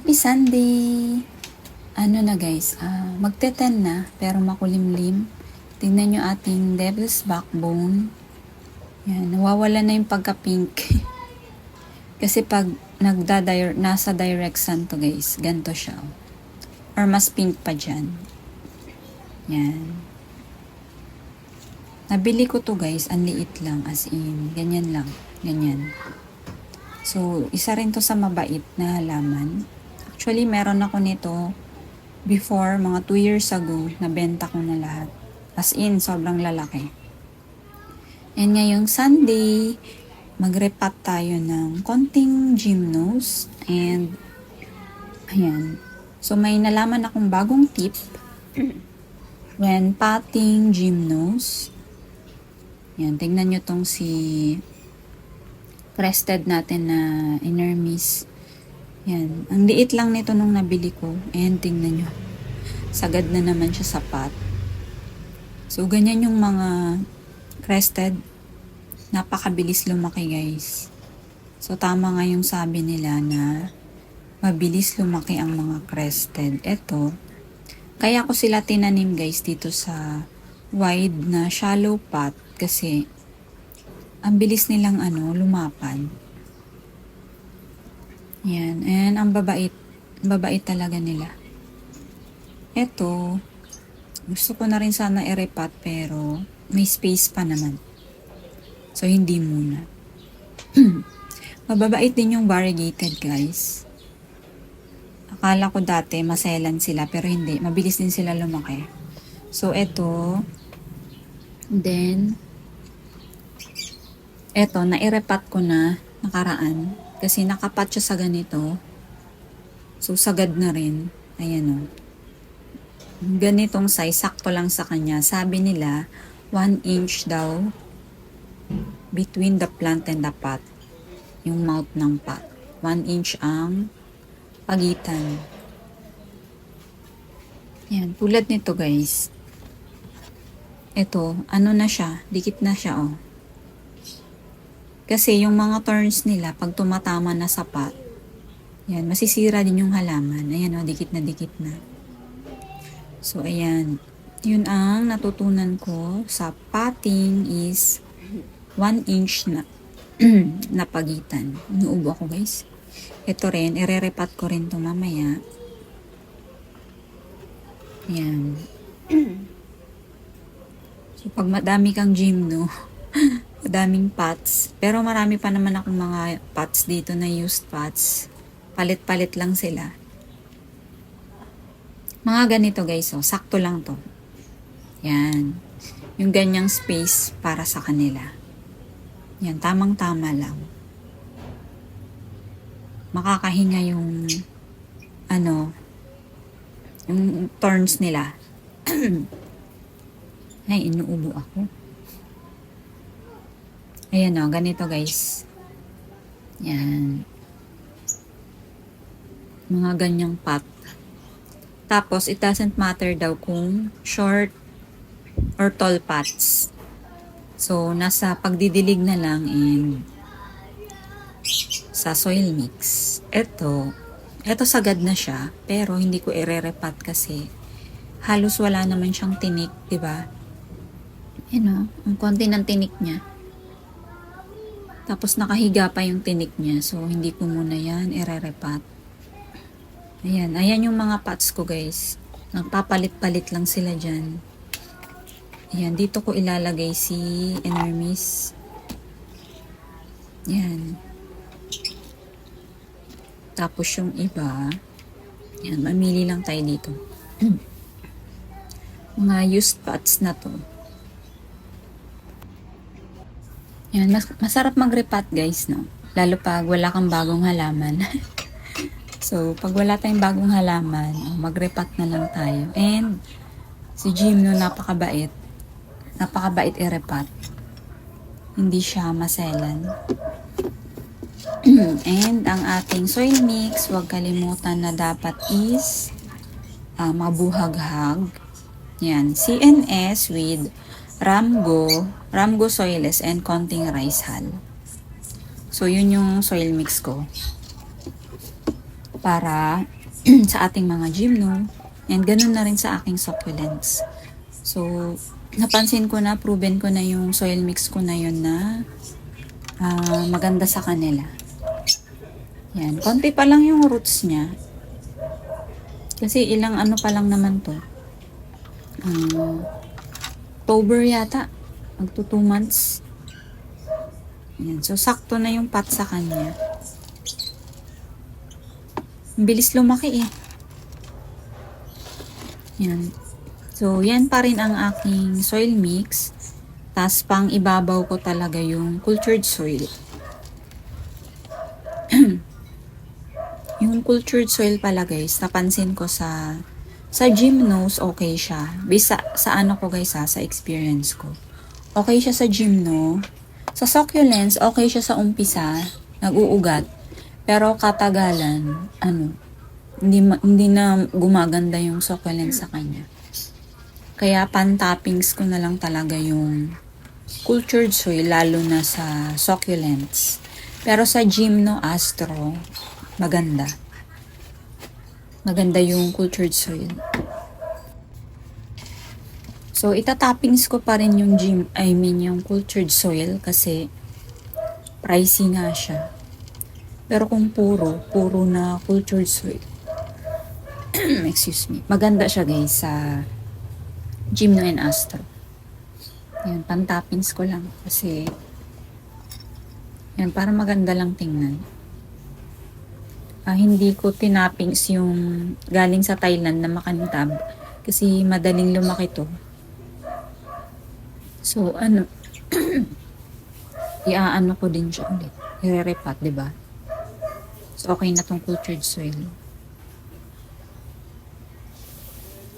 Happy Sunday! Ano na guys, magte-10 na pero makulimlim. Tingnan nyo ating devil's backbone. Yan, nawawala na yung pagka-pink. Kasi pag nasa direct sun to guys, ganito siya. Or mas pink pa dyan. Yan. Nabili ko to guys, ang liit lang, as in, ganyan lang, ganyan. So, isa rin to sa mabait na halaman. Actually, meron ako nito before, mga 2 years ago, nabenta ko na lahat. As in, sobrang lalaki. And ngayong Sunday, mag-repot tayo ng konting gymnos. And, ayan. So, may nalaman akong bagong tip when potting gymnos. Yan, tingnan nyo tong si crested natin na Inermis. Yan. Ang liit lang nito nung nabili ko. And tingnan nyo. Sagad na naman siya sa pot. So, ganyan yung mga crested. Napakabilis lumaki guys. So, tama nga yung sabi nila na mabilis lumaki ang mga crested. Ito, kaya ko sila tinanim guys dito sa wide na shallow pot kasi ang bilis nilang lumapad. Yan. And ang babait. Babait talaga nila. Ito, gusto ko na rin sana i-repot pero may space pa naman. So, hindi muna. Mababait din yung variegated guys. Akala ko dati maselan sila pero hindi. Mabilis din sila lumaki. So, ito. Then, eto, nai-repot ko na nakaraan. Kasi nakapat siya sa ganito. So, sagad na rin. Ayan o. Ganitong size, sakto lang sa kanya. Sabi nila, 1 inch daw between the plant and the pot. Yung mouth ng pot. 1 inch ang pagitan. Ayan, tulad nito guys. Ito, ano na siya? Dikit na siya oh. Kasi yung mga turns nila, pag tumatama na sa pot, yan, masisira din yung halaman. Ayan o, dikit na. So, ayan. Yun ang natutunan ko sa potting is 1 inch na, na pagitan. Inuubo ako guys. Ito rin, ire-repot ko rin to mamaya. Ayan. So, pag madami kang gymno, daming pots. Pero marami pa naman akong mga pots dito na used pots. Palit-palit lang sila. Mga ganito guys, oh, sakto lang to. Yan. Yung ganyang space para sa kanila. Yan, tamang-tama lang. Makakahinga yung yung turns nila. Ay, inuubo ako. Ayan o, ganito guys. Yan. Mga ganyang pot. Tapos, it doesn't matter daw kung short or tall pots. So, nasa pagdidilig na lang and sa soil mix. Ito sagad na siya, pero hindi ko ire-repot kasi halos wala naman siyang tinik, diba? Yan o, ang konti ng tinik niya. Tapos nakahiga pa yung tinik niya. So, hindi ko muna yan ire-repot. Ayan. Ayan yung mga pots ko guys. Nagpapalit-palit lang sila dyan. Ayan. Dito ko ilalagay si Inermis. Ayan. Tapos yung iba. Ayan. Mamili lang tayo dito. Mga used pots na to. Yan, masarap mag-repot guys, no? Lalo pag wala kang bagong halaman. So, pag wala tayong bagong halaman, mag-repot na lang tayo. And, si Gymno napakabait. Napakabait i-repot. Hindi siya maselan. And, ang ating soil mix, huwag kalimutan na dapat is mabuhaghag. Yan, CNS with Ramgo Soilless and konting rice hull. So, yun yung soil mix ko. para sa ating mga gymno. And ganun na rin sa aking succulents. So, napansin ko na, proven ko na yung soil mix ko na yun na maganda sa kanila. Yan. Konti pa lang yung roots niya. Kasi ilang ano pa lang naman to. October yata. Magto 2 months. Yan. So, sakto na yung pot sa kanya. Ang bilis lumaki eh. Yan. So, yan pa rin ang aking soil mix. Tas pang ibabaw ko talaga yung cultured soil. Yung cultured soil pala guys, napansin ko sa gymnos, okay siya. Bisa sa ano ko guys sa experience ko. Okay siya sa gymno. Sa succulents, okay siya sa umpisa, nag-uugat. Pero katagalan, hindi na gumaganda yung succulents sa kanya. Kaya pan-toppings ko na lang talaga yung cultured soil, lalo na sa succulents. Pero sa gymno, astro, maganda. Maganda yung cultured soil. So, itatoppings ko pa rin yung yung cultured soil kasi pricey nga siya. Pero kung puro na cultured soil, excuse me, maganda siya guys sa gymno and astro. Yan, pan-toppings ko lang kasi yan, para maganda lang tingnan. Hindi ko tinappings yung galing sa Thailand na makantab kasi madaling lumaki to. So, iaano ko din siya ulit. I-repat, diba? So, okay na tong cultured soil.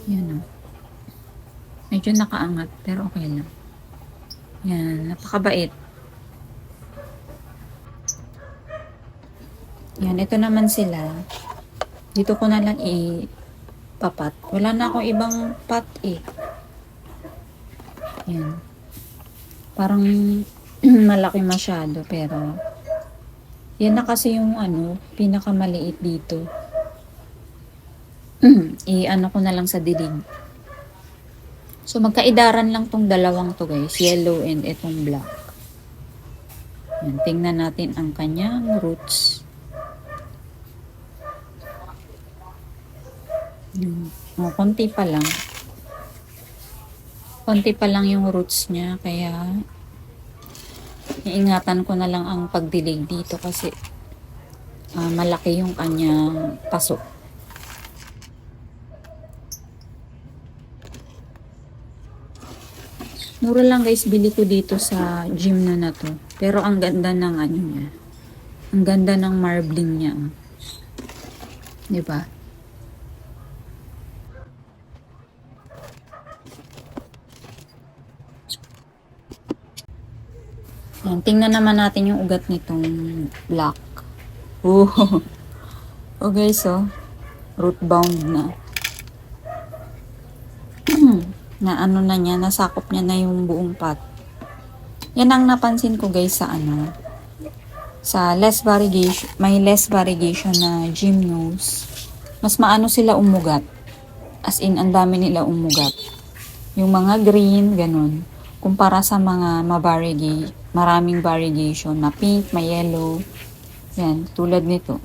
Yan o. Medyo nakaangat, pero okay lang. Yan, napakabait. Yan, ito naman sila. Dito ko na lang ipapat. Wala na akong ibang pot eh. Yan. Parang malaki masyado, pero yan na kasi yung pinakamaliit dito. I-ano ko na lang sa dilig. So, magkaidaran lang tong dalawang to guys. Yellow and itong black. Yan, tingnan natin ang kanyang roots. Konti pa lang. Konti pa lang yung roots niya, kaya iingatan ko na lang ang pagdilig dito kasi malaki yung kanyang paso. Mura lang guys, bili ko dito sa gym na to. Pero ang ganda ng niya. Ang ganda ng marbling niya. Diba? Yan, tingnan naman natin yung ugat nitong black. Oh, okay, so root bound na. Na na niya, nasakop niya na yung buong pot. Yan ang napansin ko guys sa sa less variegation, may less variegation na gymnos. Mas maano sila umugat. As in, ang dami nila umugat. Yung mga green, ganun. Kumpara sa mga maraming variegation na pink, may yellow. Yan, tulad nito.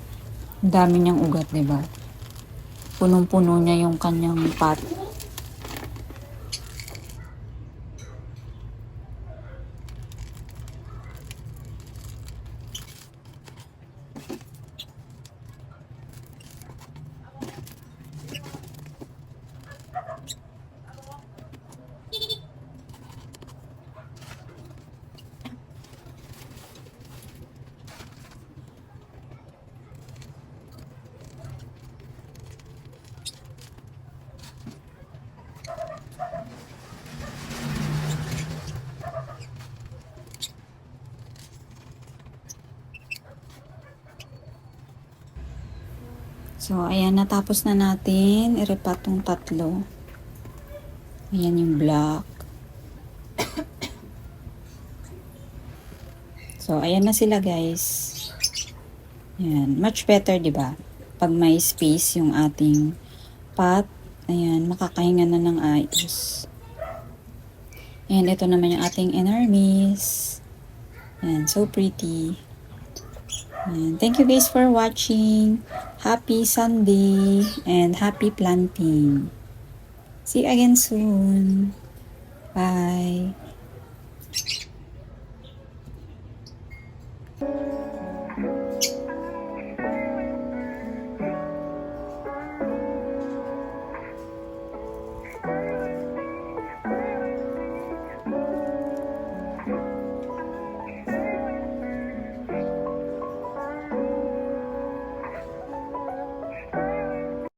Ang dami niyang ugat, diba? Punong-puno niya yung kanyang pot. So, ayan, natapos na natin i-repat tong tatlo. Ayan yung black. So, ayan na sila guys. Ayan, much better, di ba? kapag may space yung ating pot. Ayan, makakahinga na ng ayos. And ito naman yung ating enormis. Ayan, so pretty. Ayan, thank you guys for watching. Happy Sunday and happy planting. See you again soon. Bye.